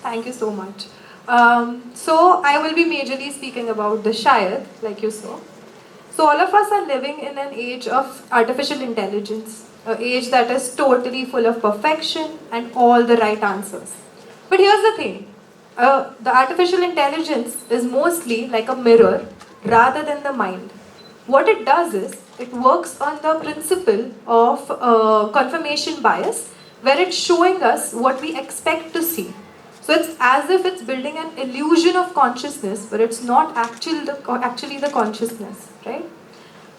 Thank you so much. So I will be majorly speaking about the Shāyad, like you saw. So all of us are living in an age of artificial intelligence, an age that is totally full of perfection and all the right answers. But here's the thing, the artificial intelligence is mostly like a mirror rather than the mind. What it does is, it works on the principle of confirmation bias, where it's showing us what we expect to see. So it's as if it's building an illusion of consciousness, but it's not actually the consciousness, right?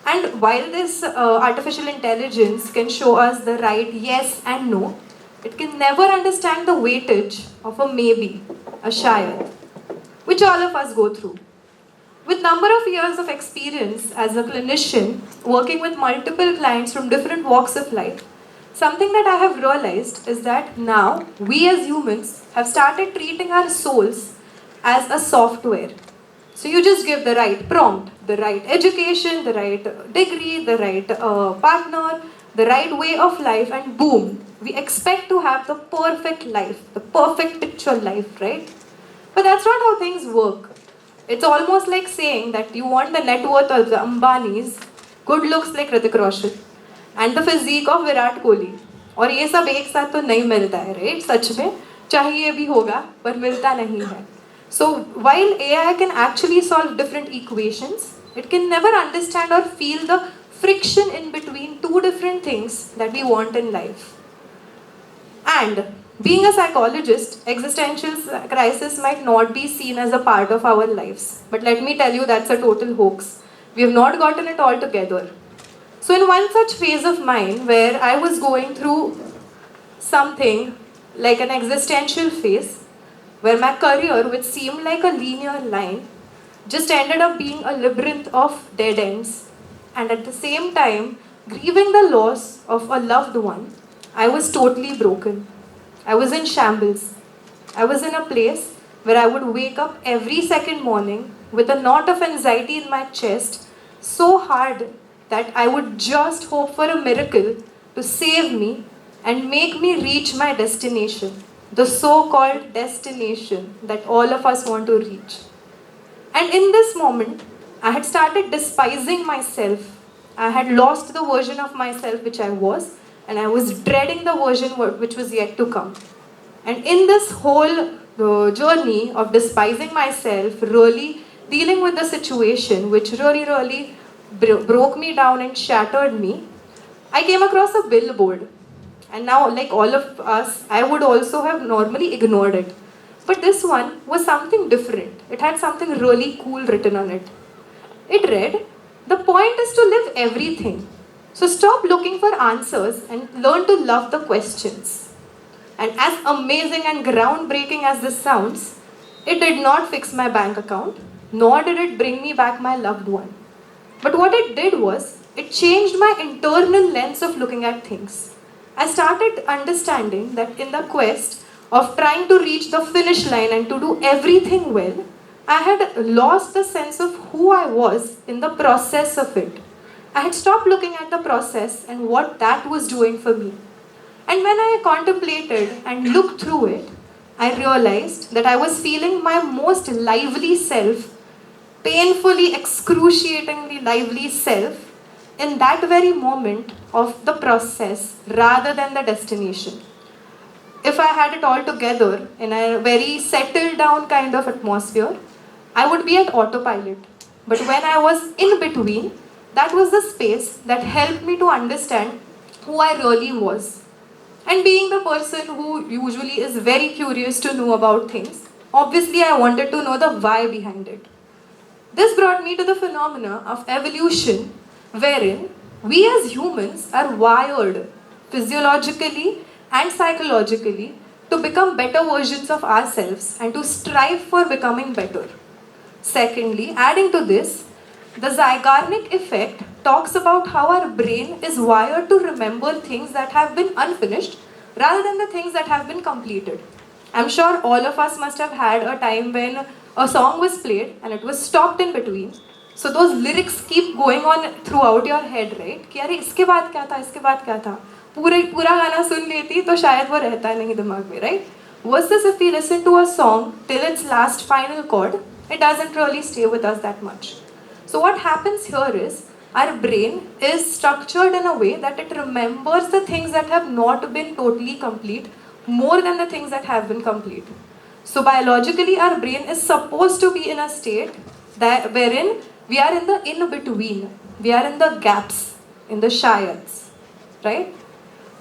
And while this artificial intelligence can show us the right yes and no, it can never understand the weightage of a maybe, a shayad, which all of us go through. With number of years of experience as a clinician, working with multiple clients from different walks of life, something that I have realized is that now we as humans have started treating our souls as a software. So you just give the right prompt, the right education, the right degree, the right partner, the right way of life, and boom, we expect to have the perfect life, the perfect picture life, right? But that's not how things work. It's almost like saying that you want the net worth of the Ambanis, good looks like Hrithik Roshan, and the physique of Virat Kohli. और ये सब एक साथ तो नहीं मिलता है, right? सच में चाहिए भी होगा, पर मिलता नहीं है. So while AI can actually solve different equations, it can never understand or feel the friction in between two different things that we want in life. And being a psychologist, existential crisis might not be seen as a part of our lives. But let me tell you, that's a total hoax. We have not gotten it all together. So in one such phase of mine where I was going through something like an existential phase, where my career, which seemed like a linear line, just ended up being a labyrinth of dead ends. And at the same time, grieving the loss of a loved one, I was totally broken. I was in shambles. I was in a place where I would wake up every second morning with a knot of anxiety in my chest, so hard that I would just hope for a miracle to save me and make me reach my destination, the so-called destination that all of us want to reach. And in this moment, I had started despising myself. I had lost the version of myself which I was, and I was dreading the version which was yet to come. And in this whole journey of despising myself, really dealing with the situation which really broke me down and shattered me, I came across a billboard. And now, like all of us, I would also have normally ignored it. But this one was something different. It had something really cool written on it. It read, "The point is to live everything. So stop looking for answers and learn to love the questions." And as amazing and groundbreaking as this sounds, it did not fix my bank account, nor did it bring me back my loved one. But what it did was, it changed my internal lens of looking at things. I started understanding that in the quest of trying to reach the finish line and to do everything well, I had lost the sense of who I was in the process of it. I had stopped looking at the process and what that was doing for me. And when I contemplated and looked through it, I realized that I was feeling my most lively self, painfully, excruciatingly lively self, in that very moment of the process rather than the destination. If I had it all together in a very settled down kind of atmosphere, I would be at autopilot. But when I was in between, that was the space that helped me to understand who I really was. And being the person who usually is very curious to know about things, obviously I wanted to know the why behind it. This brought me to the phenomena of evolution, wherein we as humans are wired physiologically and psychologically to become better versions of ourselves and to strive for becoming better. Secondly, adding to this, the Zygarnik effect talks about how our brain is wired to remember things that have been unfinished rather than the things that have been completed. I'm sure all of us must have had a time when a song was played and it was stopped in between. So those lyrics keep going on throughout your head, right? कि अरे इसके बाद क्या था, इसके बाद क्या था? पूरा गाना सुन लेती तो शायद वो रहता नहीं दिमाग में, right? Versus if we listen to a song till its last final chord, it doesn't really stay with us that much. So what happens here is, our brain is structured in a way that it remembers the things that have not been totally complete more than the things that have been complete. So biologically, our brain is supposed to be in a state that wherein we are in the in-between. We are in the gaps, in the shayads, right?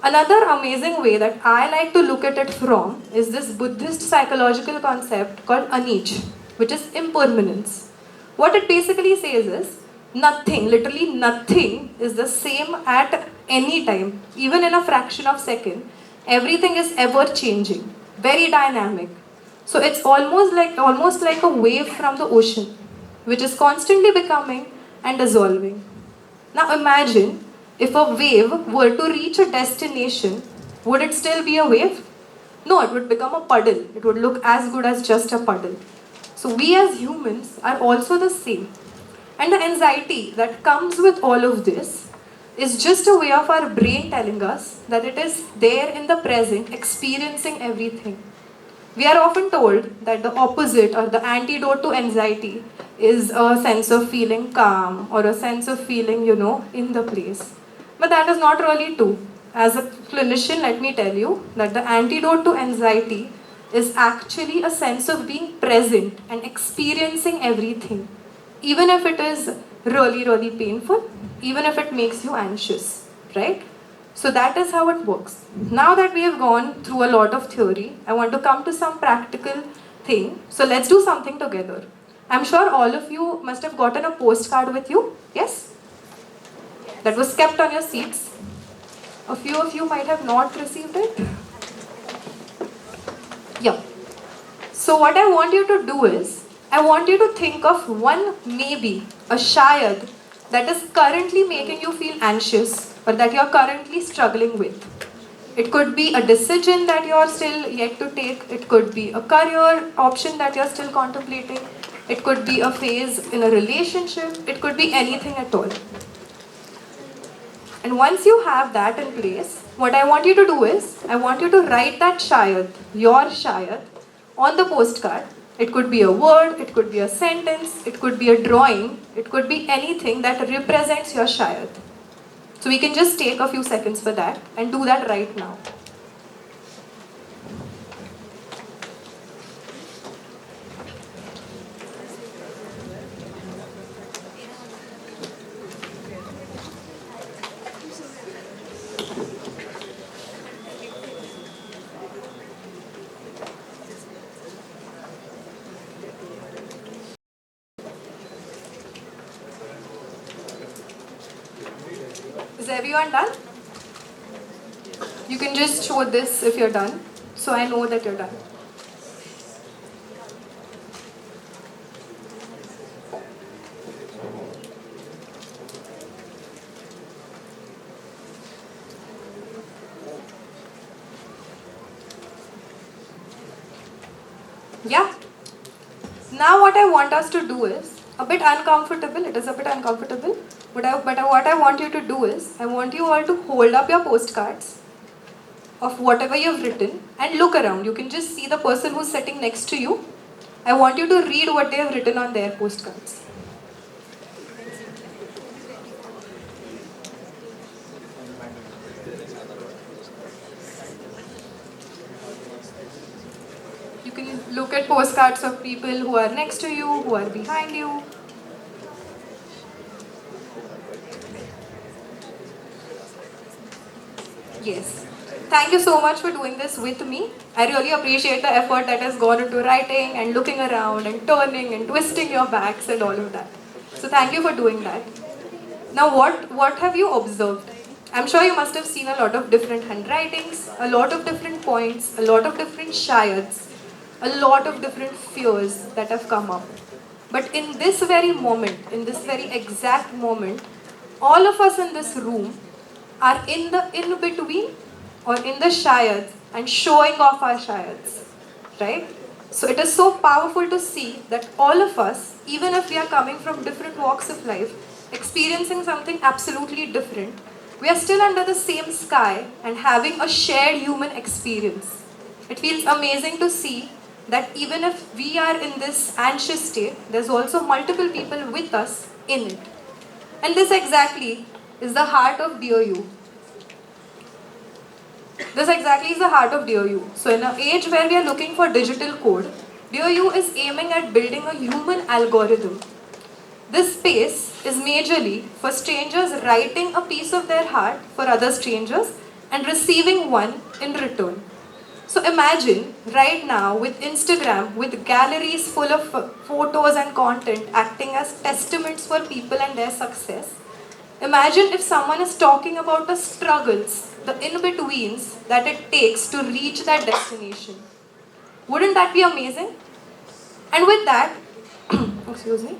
Another amazing way that I like to look at it from is this Buddhist psychological concept called anicca, which is impermanence. What it basically says is, nothing, literally nothing, is the same at any time, even in a fraction of a second. Everything is ever changing, very dynamic. So it's almost like a wave from the ocean, which is constantly becoming and dissolving. Now imagine if a wave were to reach a destination, would it still be a wave? No, it would become a puddle. It would look as good as just a puddle. So we as humans are also the same. And the anxiety that comes with all of this is just a way of our brain telling us that it is there in the present, experiencing everything. We are often told that the opposite or the antidote to anxiety is a sense of feeling calm or a sense of feeling, in the place. But that is not really true. As a clinician, let me tell you that the antidote to anxiety is actually a sense of being present and experiencing everything, even if it is really, really painful, even if it makes you anxious, right? So that is how it works. Now that we have gone through a lot of theory, I want to come to some practical thing. So let's do something together. I'm sure all of you must have gotten a postcard with you. Yes? That was kept on your seats. A few of you might have not received it. Yeah. So what I want you to do is, I want you to think of one maybe, a Shāyad, that is currently making you feel anxious or that you are currently struggling with. It could be a decision that you are still yet to take. It could be a career option that you are still contemplating. It could be a phase in a relationship. It could be anything at all. And once you have that in place, what I want you to do is, I want you to write that Shāyad, your Shāyad, on the postcard. It could be a word, it could be a sentence, it could be a drawing, it could be anything that represents your Shāyad. So we can just take a few seconds for that and do that right now. Is everyone done? You can just show this if you're done, so I know that you're done. Yeah? Now what I want us to do is, a bit uncomfortable, it is a bit uncomfortable, but what I want you to do is, I want you all to hold up your postcards of whatever you've written and look around. You can just see the person who's sitting next to you. I want you to read what they have written on their postcards. You can look at postcards of people who are next to you, who are behind you. Yes. Thank you so much for doing this with me. I really appreciate the effort that has gone into writing and looking around and turning and twisting your backs and all of that. So thank you for doing that. Now what have you observed? I'm sure you must have seen a lot of different handwritings, a lot of different points, a lot of different shayads, a lot of different fears that have come up. But in this very moment, in this very exact moment, all of us in this room are in the in-between or in the shayads and showing off our shayads, right? So it is so powerful to see that all of us, even if we are coming from different walks of life, experiencing something absolutely different, we are still under the same sky and having a shared human experience. It feels amazing to see that even if we are in this anxious state, there's also multiple people with us in it. And this exactly is the heart of Dear You. This exactly is the heart of Dear You. So in an age where we are looking for digital code, Dear You is aiming at building a human algorithm. This space is majorly for strangers writing a piece of their heart for other strangers and receiving one in return. So imagine right now with Instagram, with galleries full of photos and content acting as testaments for people and their success. Imagine if someone is talking about the struggles, the in-betweens that it takes to reach that destination. Wouldn't that be amazing? And with that, excuse me,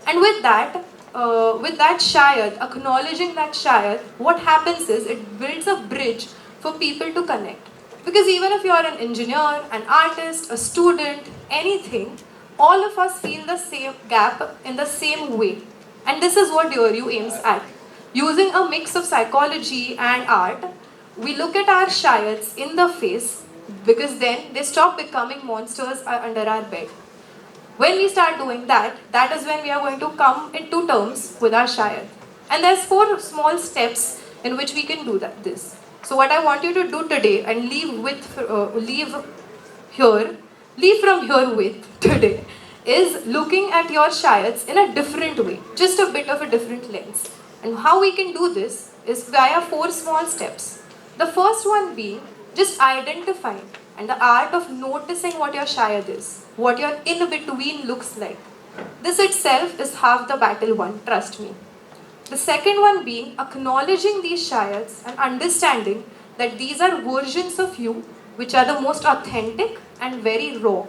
and with that Shāyad, acknowledging that Shāyad, what happens is it builds a bridge for people to connect. Because even if you are an engineer, an artist, a student, anything, all of us feel the same gap in the same way. And this is what Dear You aims at. Using a mix of psychology and art, we look at our Shāyads in the face because then they stop becoming monsters under our bed. When we start doing that, that is when we are going to come into terms with our Shāyad. And there's 4 small steps in which we can do this. So what I want you to do today and leave from here with today is looking at your Shāyads in a different way, just a bit of a different lens. And how we can do this is via 4 small steps. The first one being just identifying and the art of noticing what your Shāyad is, what your in-between looks like. This itself is half the battle won, trust me. The second one being acknowledging these Shāyads and understanding that these are versions of you which are the most authentic and very raw.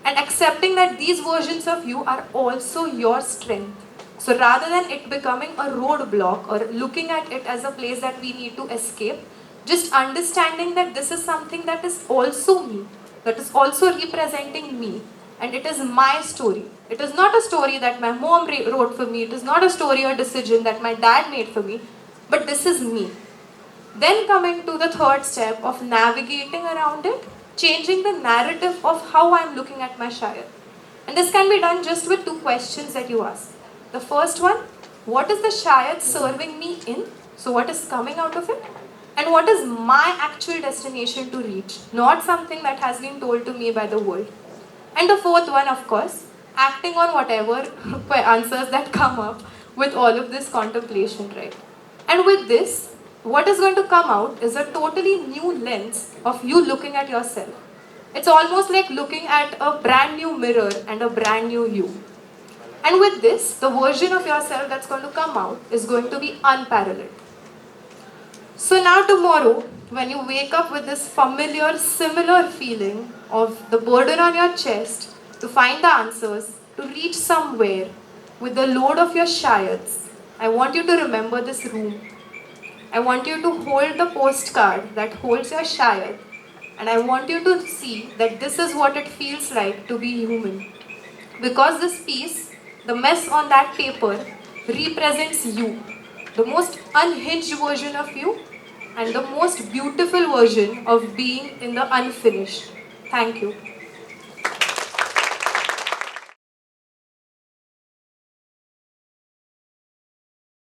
And accepting that these versions of you are also your strength. So rather than it becoming a roadblock or looking at it as a place that we need to escape, just understanding that this is something that is also me, that is also representing me, and it is my story. It is not a story that my mom wrote for me, it is not a story or decision that my dad made for me, but this is me. Then coming to the third step of navigating around it, changing the narrative of how I am looking at my Shāyad. And this can be done just with 2 questions that you ask. The first one, what is the Shāyad serving me in? So what is coming out of it? And what is my actual destination to reach? Not something that has been told to me by the world. And the fourth one, of course, acting on whatever answers that come up with all of this contemplation, right? And with this, what is going to come out is a totally new lens of you looking at yourself. It's almost like looking at a brand new mirror and a brand new you. And with this, the version of yourself that's going to come out is going to be unparalleled. So now tomorrow, when you wake up with this familiar, similar feeling of the burden on your chest to find the answers, to reach somewhere with the load of your Shāyads, I want you to remember this room. I want you to hold the postcard that holds your Shāyad, and I want you to see that this is what it feels like to be human. Because this piece, the mess on that paper, represents you. The most unhinged version of you and the most beautiful version of being in the unfinished. Thank you.